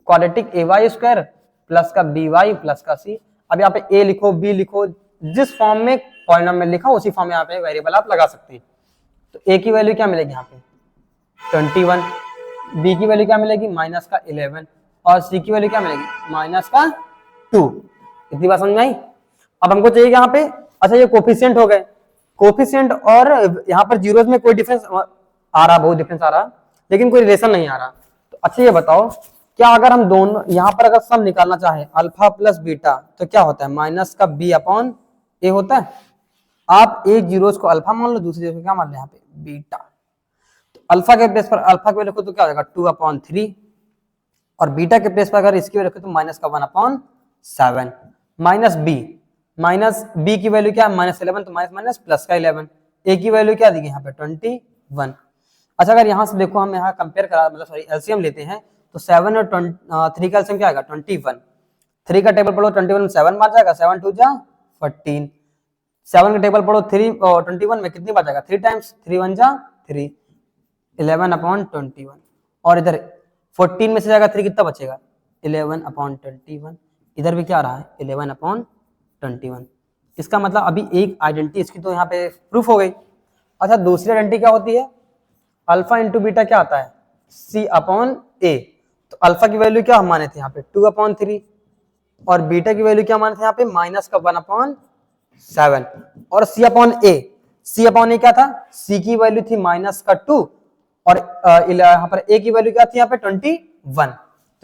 क्वाड्रेटिक ay स्क्वायर प्लस का by प्लस का c। अब यहाँ पे a लिखो b लिखो, जिस फॉर्म में पॉलिनोमियल लिखा उसी फॉर्म में यहाँ पे वेरिएबल आप लगा सकते हैं। तो a की वैल्यू क्या मिलेगी यहाँ पे 21, b की वैल्यू क्या मिलेगी माइनस का 11, और c की वैल्यू क्या मिलेगी माइनस का 2। इतनी बात समझ में आई। अब हमको चाहिए यहाँ पे, अच्छा ये कोफिशिएंट हो गए, कोफिशिएंट और यहाँ पर जीरोस में कोई डिफरेंस आ रहा, बहुत डिफरेंस आ रहा, लेकिन कोई रिलेशन नहीं आ रहा। तो अच्छा ये बताओ क्या अगर हम दोनों यहाँ पर अगर सम निकालना चाहे अल्फा प्लस बीटा तो क्या होता है माइनस का b/a होता है। आप एक जीरोस को अल्फा मान लो, दूसरे जीरोस को क्या मान लो यहाँ पे बीटा। तो अल्फा के प्लेस पर अल्फा की वैल्यू रखो तो क्या हो जाएगा 2/3 और बीटा के प्लेस पर अगर इसकी वैल्यू रखो तो -1/7 माइनस बी की वैल्यू क्या है -11 तो माइनस प्लस का 11 ए की वैल्यू क्या दी गई यहाँ पे 21। अच्छा अगर यहाँ से देखो हम यहाँ कंपेयर करा मतलब सॉरी एलसीएम लेते हैं तो 7 और 3 का एलसीएम क्या आएगा 21। 3 का टेबल पढ़ो 21 में 7 बार जाएगा 7 2 जा 14। 7 का टेबल पढ़ो 3 और 21 में कितनी बार जाएगा 3 टाइम्स 3 1 जा 3 11/21 और इधर 14 में से जाएगा 3 कितना बचेगा 11/21। इधर भी क्या आ रहा है 11/21। इसका मतलब अभी एक आइडेंटिटी इसकी तो यहाँ पे प्रूफ हो गई। अच्छा दूसरी आइडेंटिटी क्या होती है अल्फा इंटू बीटा क्या आता है C/A। तो अल्फा की वैल्यू क्या हम माने थे यहाँ पे 2/3 और बीटा की वैल्यू क्या माने थे यहाँ पे -1/7 और C/A क्या था C की वैल्यू थी -2 और यहाँ पर A की वैल्यू क्या थी यहाँ पे 21।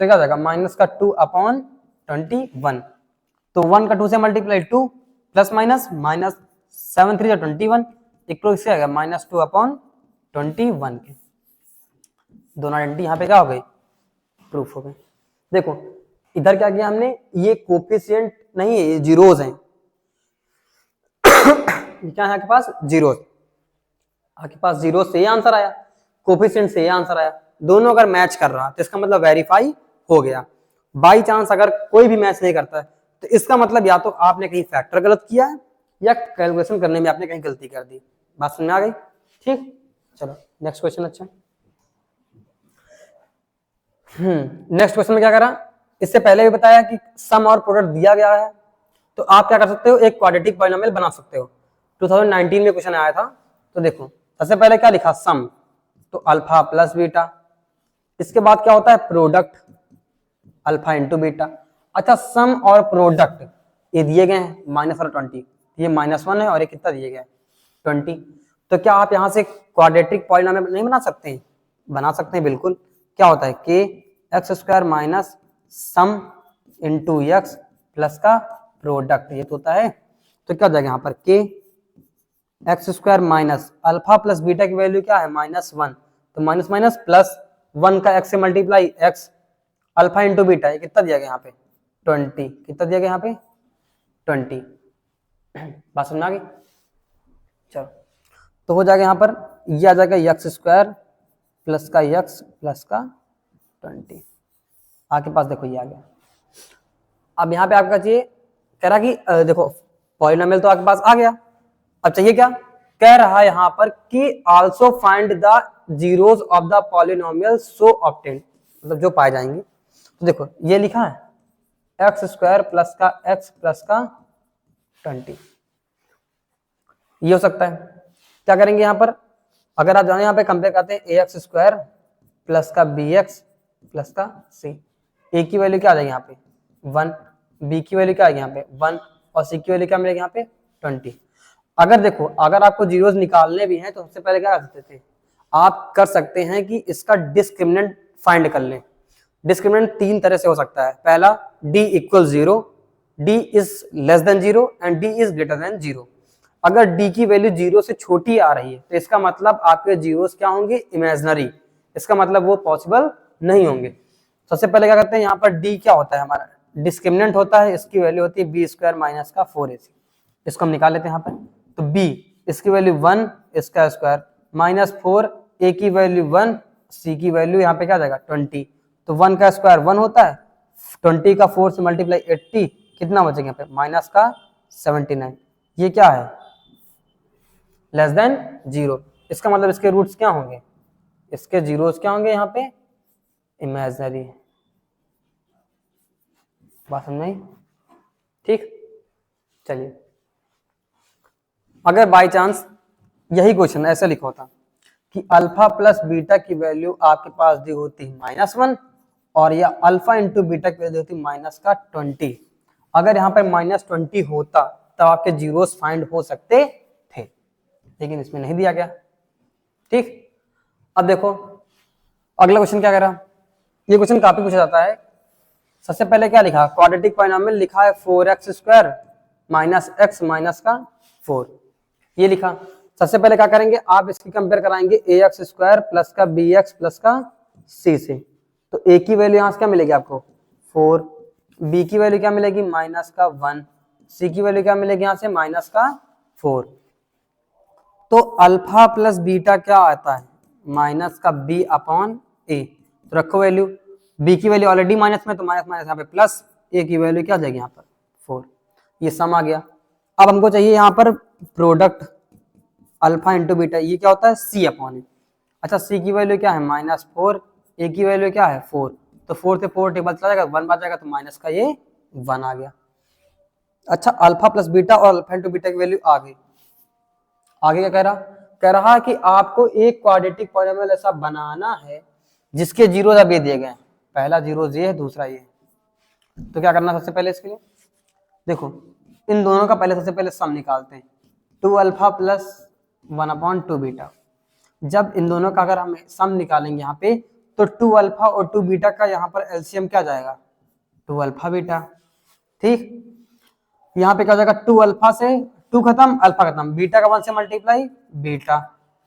तो क्या हो जाएगा -2/21। तो 1 का 2 से मल्टीप्लाई 2 प्लस माइनस -7 3 21 इक्वल से आ गया -2/21 के। दोनों आइडेंटिटी यहाँ पे क्या हो गई प्रूफ हो गए। देखो इधर क्या किया हमने ये कोफिशिएंट नहीं है ये जीरोज हैं क्या है आपके पास जीरोज आपके पास जीरो से ये आंसर आया कोफिशिएंट से ये आंसर आया दोनों अगर मैच कर रहा तो इसका मतलब वेरीफाई हो गया। बाई चांस अगर कोई भी मैच नहीं करता है तो इसका मतलब या तो आपने कहीं फैक्टर गलत किया है या कैलकुलेशन करने में आपने कहीं गलती कर दी। बात समझ में आ गई ठीक। चलो नेक्स्ट क्वेश्चन। अच्छा नेक्स्ट क्वेश्चन में क्या करा इससे पहले भी बताया कि सम और प्रोडक्ट दिया गया है तो आप क्या कर सकते हो एक क्वाड्रेटिक पॉलिनोमियल बना सकते हो। 2019 में क्वेश्चन आया था तो देखो सबसे पहले क्या लिखा सम तो अल्फा प्लस बीटा इसके बाद क्या होता है प्रोडक्ट अल्फा इंटू बीटा। अच्छा सम और प्रोडक्ट ये दिए गए हैं -1 और 20 ये -1 है और ये कितना दिए गए 20। तो क्या आप यहाँ से क्वाड्रेटिक पॉलिनोमियल नहीं बना सकते हैं बना सकते हैं बिल्कुल। क्या होता है के x square minus sum into x plus का प्रोडक्ट ये तो होता है। तो क्या हो जाएगा यहाँ पर के x square minus alpha plus beta की वैल्यू क्या है -1 तो माइनस माइनस प्लस 1 का एक्स से multiply x alpha into beta ये कितना दिया गया यहाँ पे 20 कितना दिया गया यहाँ पे 20। बात समझ आ गई। चलो तो हो जाएगा यहाँ पर ये आ जाएगा एक्स स्क्वायर प्लस का एक्स प्लस का 20 आपके पास देखो ये आ गया। अब यहाँ पे आपका चाहिए कह रहा कि देखो पॉलिनोमियल तो आपके पास आ गया अब चाहिए क्या कह रहा है यहाँ पर कि also find the zeros of the polynomial so obtain मतलब जो पाए जाएंगे। तो देखो ये लिखा है एक्स स्क्वायर प्लस का एक्स प्लस का 20 ये हो सकता है। क्या करेंगे यहाँ पर अगर आप जाने यहाँ पे कंपेयर करते हैं ए एक्स स्क्वायर प्लस का बी एक्स प्लस का सी ए की वैल्यू क्या आ जाएगी यहाँ पे 1 बी की वैल्यू क्या आएगी यहाँ पे 1 और सी की वैल्यू क्या मिलेगी यहाँ पे 20। अगर देखो अगर आपको जीरोस निकालने भी हैं तो सबसे पहले क्या कर सकते थे आप कर सकते हैं कि इसका डिस्क्रिमिनेंट फाइंड कर लें। डिस्क्रिमिनेंट 3 तरह से हो सकता है। पहला d = 0 d is less than 0 and d is greater than 0। अगर d की वैल्यू 0 से छोटी आ रही है तो इसका मतलब आपके जीरोस क्या होंगे इमेजिनरी इसका मतलब वो पॉसिबल नहीं होंगे। सबसे पहले क्या करते हैं यहाँ पर d क्या होता है हमारा डिस्क्रिमिनेंट होता है इसकी वैल्यू होती है b स्क्वायर माइनस का 4ac इसको हम निकाल लेते हैं यहाँ पर। तो b इसकी वैल्यू 1 इसका स्क्वायर माइनस 4 a की वैल्यू 1 c की वैल्यू यहाँ पे क्या जाएगा 20 तो 1 का स्क्वायर 1 होता है 20 का 4 से मल्टीप्लाई 80 कितना बचेगा यहाँ पे माइनस का 79 ये क्या है लेस देन 0 इसका मतलब इसके रूट्स क्या होंगे इसके जीरोस क्या होंगे यहाँ पे इमेजिनरी। बात समझ आई ठीक। चलिए अगर बाय चांस यही क्वेश्चन ऐसे लिखा होता कि अल्फा प्लस बीटा की वैल्यू आपके पास दी होती -1 और या अल्फा इंटू बीटा की वैल्यू होती माइनस का 20 अगर यहाँ पर -20 होता तब आपके जीरोस फाइंड हो सकते थे लेकिन इसमें नहीं दिया गया ठीक। अब देखो अगला क्वेश्चन क्या कह रहा ये क्वेश्चन काफी पूछा जाता है। सबसे पहले क्या लिखा क्वाड्रेटिक पॉलिनोमियल लिखा है 4x square minus x minus का 4 ये लिखा। सबसे पहले क्या करेंगे, आप इसकी कंपेयर कराएंगे ए एक्स स्क्वायर प्लस का बी एक्स प्लस का सी से। तो ए की वैल्यू यहाँ से क्या मिलेगी आपको 4, बी की वैल्यू क्या मिलेगी माइनस का 1, सी की वैल्यू क्या मिलेगी यहाँ से माइनस का 4। तो अल्फा प्लस बीटा क्या आता है माइनस का बी अपॉन ए। तो रखो वैल्यू, बी की वैल्यू ऑलरेडी माइनस में तो माइनस माइनस यहाँ पे प्लस, ए की वैल्यू क्या आ जाएगी यहाँ पर 4। ये सम आ गया। अब हमको चाहिए यहाँ पर प्रोडक्ट अल्फा इंटू बीटा, ये क्या होता है सी अपॉन ए। अच्छा सी की वैल्यू क्या है -4, ए की वैल्यू क्या है 4, तो 4 से 4 टेबल चला जाएगा 1 बच जाएगा, तो माइनस का ये 1 आ गया। अच्छा अल्फा प्लस बीटा और अल्फा इंटू बीटा की वैल्यू आ गई। आगे क्या कह रहा है कि आपको एक क्वाड्रेटिक पॉलिनोमियल ऐसा बनाना है जिसके जीरो अब ये दिए गए हैं, पहला जीरो ये है, दूसरा ये है। तो क्या करना सबसे पहले इसके लिए, देखो इन दोनों का पहले सबसे पहले सम निकालते हैं, 2 अल्फा प्लस 1/2 बीटा। जब इन दोनों का अगर हम सम निकालेंगे यहाँ पे, तो 2 अल्फा और 2 बीटा का यहाँ पर एलसीएम क्या जाएगा 2 अल्फा बीटा। ठीक, यहाँ पे क्या हो जाएगा 2 अल्फा से 2 खत्म, अल्फा खत्म, बीटा का 1 से मल्टीप्लाई बीटा,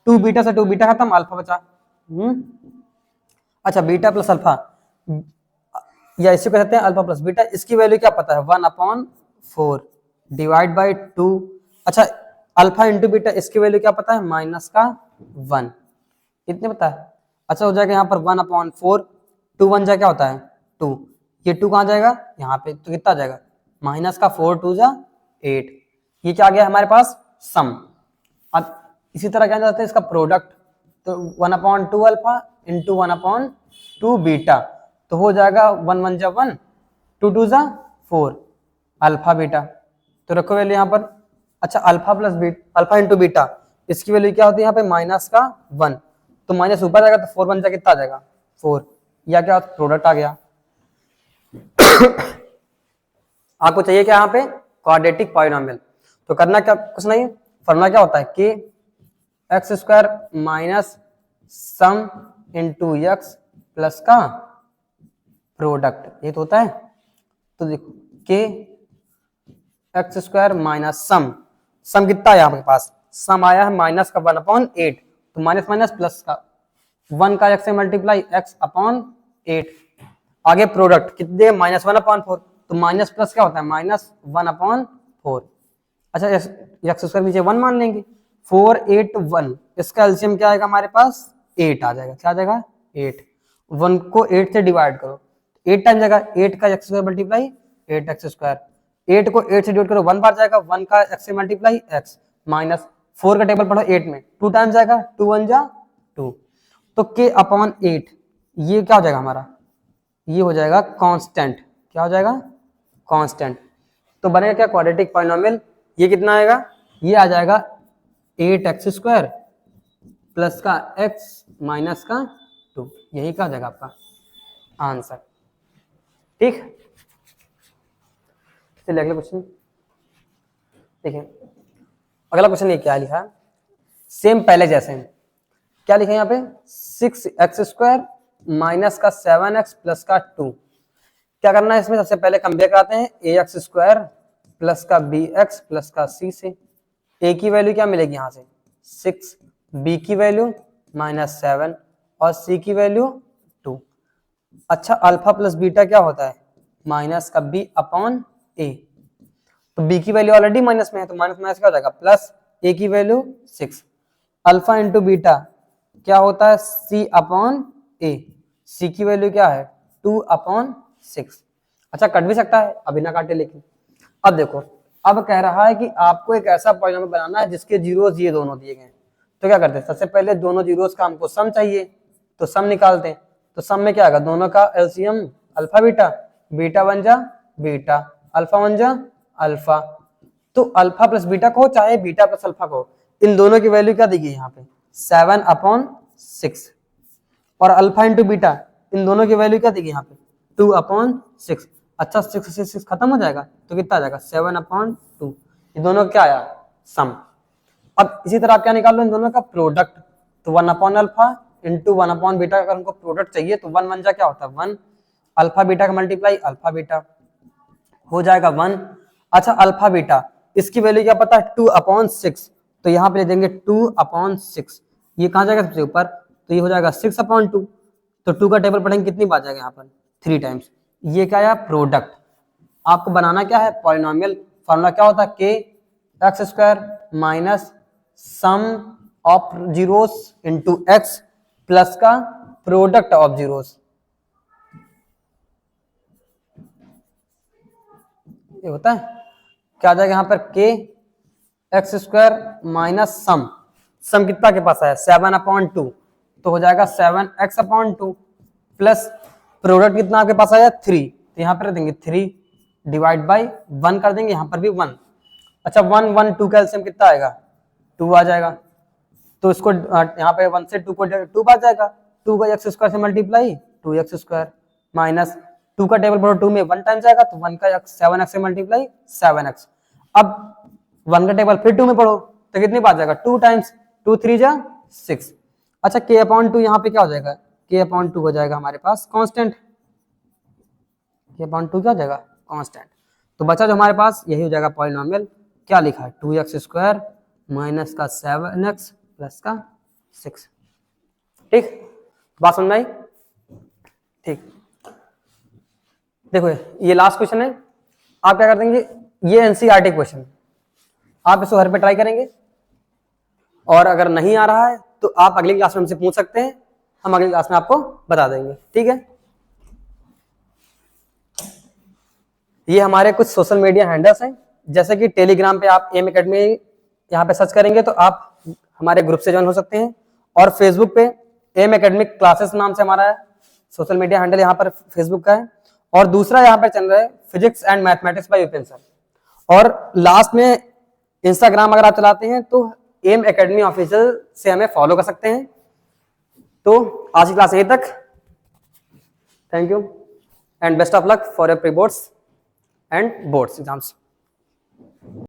2 बीटा से 2 बीटा खत्म, अल्फा बचा। अच्छा बीटा प्लस अल्फा, या इसे कह सकते हैं अल्फा प्लस बीटा, इसकी वैल्यू क्या पता है 1/4 डिवाइड बाई 2। अच्छा अल्फा इंटू बीटा, इसकी वैल्यू क्या पता है माइनस का 1, इतने पता है। अच्छा हो जाएगा यहाँ पर 1/4, 2 1 जा क्या होता है 2, ये 2 कहाँ जाएगा यहाँ पे, तो कितना जाएगा माइनस का 4 2 जा 8। ये क्या आ गया हमारे पास सम। अब इसी तरह क्या जाता है इसका प्रोडक्ट, तो 1/2 अल्फा इंटू 1/2 बीटा, तो हो जाएगा 1 1 जा 1, 2 2 जा 4 अल्फा बीटा। तो रखो वैल्यू यहाँ पर। अच्छा alpha plus beta, alpha into beta, इसकी वैल्यू क्या होती है यहाँ पे माइनस का 1, तो माइनस ऊपर जाएगा तो 4 1 जा कितना आ जाएगा 4, या क्या प्रोडक्ट आ गया। आपको चाहिए क्या यहाँ पे क्वाड्रेटिक पॉलिनोमियल, तो करना क्या कुछ नहीं, फॉर्मूला क्या होता है कि x square minus sum into x plus का प्रोडक्ट, ये तो होता है। तो देखो के एक्स स्क्वायर माइनस सम कितना है आपके पास, सम आया है माइनस का 1/8, तो माइनस माइनस प्लस का 1 का एक्स से मल्टीप्लाई x/8। आगे प्रोडक्ट कितने -1/4, तो माइनस प्लस क्या होता है -1/4। अच्छा एक्स स्क्वायर नीचे 1 मान लेंगे, 4 8 1, इसका एलसीएम क्या आएगा हमारे पास 8 आ जाएगा, क्या आ जाएगा 8। 1 को 8 से डिवाइड करो, 8 टाइम जाएगा 8 का x square multiply 8x square, 8 को 8 से डिवाइड करो 1 बार जाएगा, 1 का x से मल्टीप्लाई x, माइनस 4 का टेबल पढ़ो 8 में 2 टाइम जाएगा 2 1 जा 2, तो k/8 ये क्या हो जाएगा हमारा, ये हो जाएगा कांस्टेंट, क्या हो जाएगा कांस्टेंट। तो बनेगा क्या क्वाड्रेटिक पॉलिनोमियल, ये कितना आएगा, ये आ जाएगा 8x स्क्वायर प्लस का x माइनस का 2, यही क्या हो जाएगा आपका आंसर। ठीक, चलिए अगला क्वेश्चन देखिए। अगला क्वेश्चन ये क्या लिखा है, सेम पहले जैसे क्या लिखा है यहाँ पे 6x स्क्वायर माइनस का 7x प्लस का 2। क्या करना है इसमें, सबसे पहले कंपेयर कराते हैं ax स्क्वायर प्लस का bx प्लस का c से। a की वैल्यू क्या मिलेगी यहाँ से 6, b की वैल्यू -7 और c की वैल्यू 2। अच्छा अल्फा प्लस बीटा क्या होता है माइनस का b/a, तो b की वैल्यू ऑलरेडी माइनस में है, तो माइनस माइनस क्या हो जाएगा प्लस, a की वैल्यू 6। अल्फा इंटू बीटा क्या होता है c/a, c की वैल्यू क्या है 2/6। अच्छा कट भी सकता है, अभी ना काटे लेकिन। अब देखो, अब कह रहा है कि आपको एक ऐसा पॉलिनोमियल बनाना है जिसके जीरोस ये दोनों दिए गए, तो क्या करते हैं सबसे पहले दोनों जीरोस का हमको सम चाहिए, तो सम निकालते हैं। तो सम में क्या आएगा, दोनों का एलसीएम अल्फा बीटा, बीटा 1 जा बीटा, अल्फा 1 जा अल्फा। तो अल्फा प्लस बीटा को चाहे बीटा प्लस अल्फा को, इन दोनों की वैल्यू क्या दी गई यहाँ पे 7/6, और अल्फा इंटू बीटा इन दोनों की वैल्यू क्या दी गई यहाँ पे 2/6। अच्छा 6 से 6 खत्म हो जाएगा, तो कितना आ जाएगा 7/2, ये दोनों क्या आया सम। अब इसी तरह आप क्या निकाल लो इन दोनों का प्रोडक्ट, तो 1/अल्फा इंटू 1/बीटा, अगर हमको प्रोडक्ट चाहिए तो 1 1 जा क्या होता है 1, अल्फा बीटा का मल्टीप्लाई अल्फा बीटा हो जाएगा 1। अच्छा अल्फा बीटा इसकी वैल्यू क्या पता है 2/6, तो यहाँ पे ले देंगे 2/6, ये कहाँ जाएगा सबसे ऊपर, तो ये हो जाएगा 6/2, तो 2 का टेबल पढ़ेंगे कितनी बार जाएगा यहाँ पर 3 टाइम्स। ये क्या है प्रोडक्ट, आपको बनाना क्या है पॉलिनोमियल, फॉर्मूला क्या होता है के x square minus sum of zeros into x plus का प्रोडक्ट ऑफ जीरोस, ये होता है क्या आ जाएगा यहाँ पर के एक्स स्क्वायर माइनस सम कितना के पास आया 7/2, तो हो जाएगा 7x/2 प्लस प्रोडक्ट कितना आपके पास आया 3, तो यहाँ पर देंगे 3 डिवाइड बाई 1 कर देंगे, यहाँ पर भी 1। अच्छा 1 1 2 का एलसीएम कितना आएगा 2 आ जाएगा, तो इसको यहाँ पे 1 से 2 को 2 बार जाएगा, 2 का एक्स स्क्वायर से मल्टीप्लाई 2x स्क्वायर माइनस 2 का टेबल पढ़ो 2 में 1 टाइम जाएगा, तो 1 का 7x से मल्टीप्लाई 7x। अब 1 का टेबल फिर 2 में पढ़ो तो कितनी बार जाएगा 2 टाइम्स, 2 3 जा 6। अच्छा k/2 यहाँ पे क्या हो जाएगा, k/2 हो जाएगा हमारे पास कांस्टेंट, k/2 क्या हो जाएगा कांस्टेंट। तो बचा जो हमारे पास यही हो जाएगा पॉलिनोमियल, क्या लिखा है 2x स्क्वायर माइनस का 7x प्लस का 6। ठीक, बात समझ आई, ठीक। देखो ये लास्ट क्वेश्चन है, आप क्या कर देंगे, ये एनसीईआरटी क्वेश्चन आप इसको घर पे ट्राई करेंगे, और अगर नहीं आ रहा है तो आप अगली क्लास में हमसे पूछ सकते हैं, हम अगली क्लास में आपको बता देंगे। ठीक है, ये हमारे कुछ सोशल मीडिया हैंडल्स हैं, जैसे कि टेलीग्राम पे आप एम एकेडमी यहाँ पे सर्च करेंगे तो आप हमारे ग्रुप से ज्वाइन हो सकते हैं, और फेसबुक पे एम एकेडमिक क्लासेस नाम से हमारा सोशल मीडिया हैंडल यहाँ पर फेसबुक का है, और दूसरा यहाँ पर चल रहा है physics and mathematics bye Vipin sir, और लास्ट में इंस्टाग्राम अगर आप चलाते हैं तो एम एकेडमी ऑफिशियल से हमें फॉलो कर सकते हैं। तो आज की क्लास यहीं तक, thank you and best of luck for your pre boards and boards exams।